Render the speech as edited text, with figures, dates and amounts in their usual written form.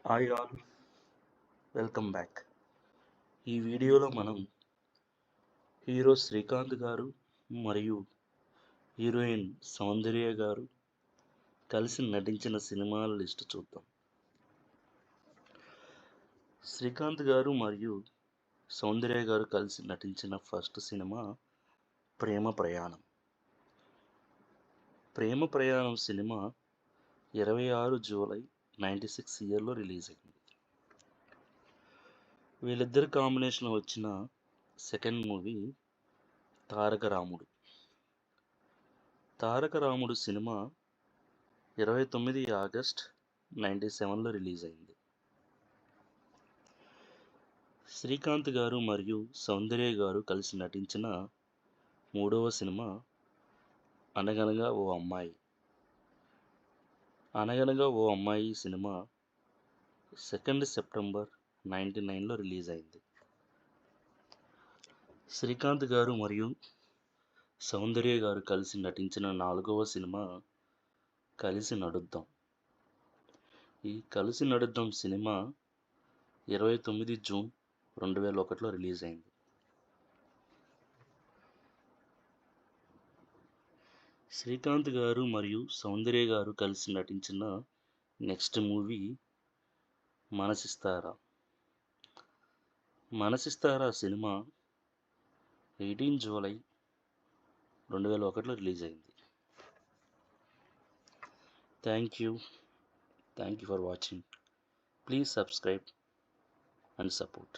Hi all, welcome back. ఈ వీడియోలో మనం హీరో శ్రీకాంత్ గారు మరియు హీరోయిన్ సౌందర్య గారు కలిసి నటించిన సినిమాల లిస్ట్ చూద్దాం. శ్రీకాంత్ గారు మరియు సౌందర్య గారు కలిసి నటించిన ఫస్ట్ సినిమా ప్రేమ ప్రయాణం. ప్రేమ ప్రయాణం సినిమా 26 జూలై 96 ఇయర్లో రిలీజ్ అయింది. వీళ్ళిద్దరి కాంబినేషన్ వచ్చిన సెకండ్ మూవీ తారక రాముడు. తారక రాముడు సినిమా 29 ఆగస్ట్ 97లో రిలీజ్ అయింది. శ్రీకాంత్ గారు మరియు సౌందర్య గారు కలిసి నటించిన మూడవ సినిమా అనగనగా ఓ అమ్మాయి. అనగనగా ఓ అమ్మాయి సినిమా 2 సెప్టెంబర్ 99లో రిలీజ్ అయింది. శ్రీకాంత్ గారు మరియు సౌందర్య గారు కలిసి నటించిన నాలుగవ సినిమా కలిసి నడుద్దాం. ఈ కలిసి నడుద్దాం సినిమా 29 జూన్ 2001లో రిలీజ్ అయింది. శ్రీకాంత్ గారు మరియు సౌందర్య గారు కలిసి నటించిన next movie Manasistara. Manasistara cinema 18 July 2001లో రిలీజ్ అయింది. Thank you for watching. Please subscribe and support.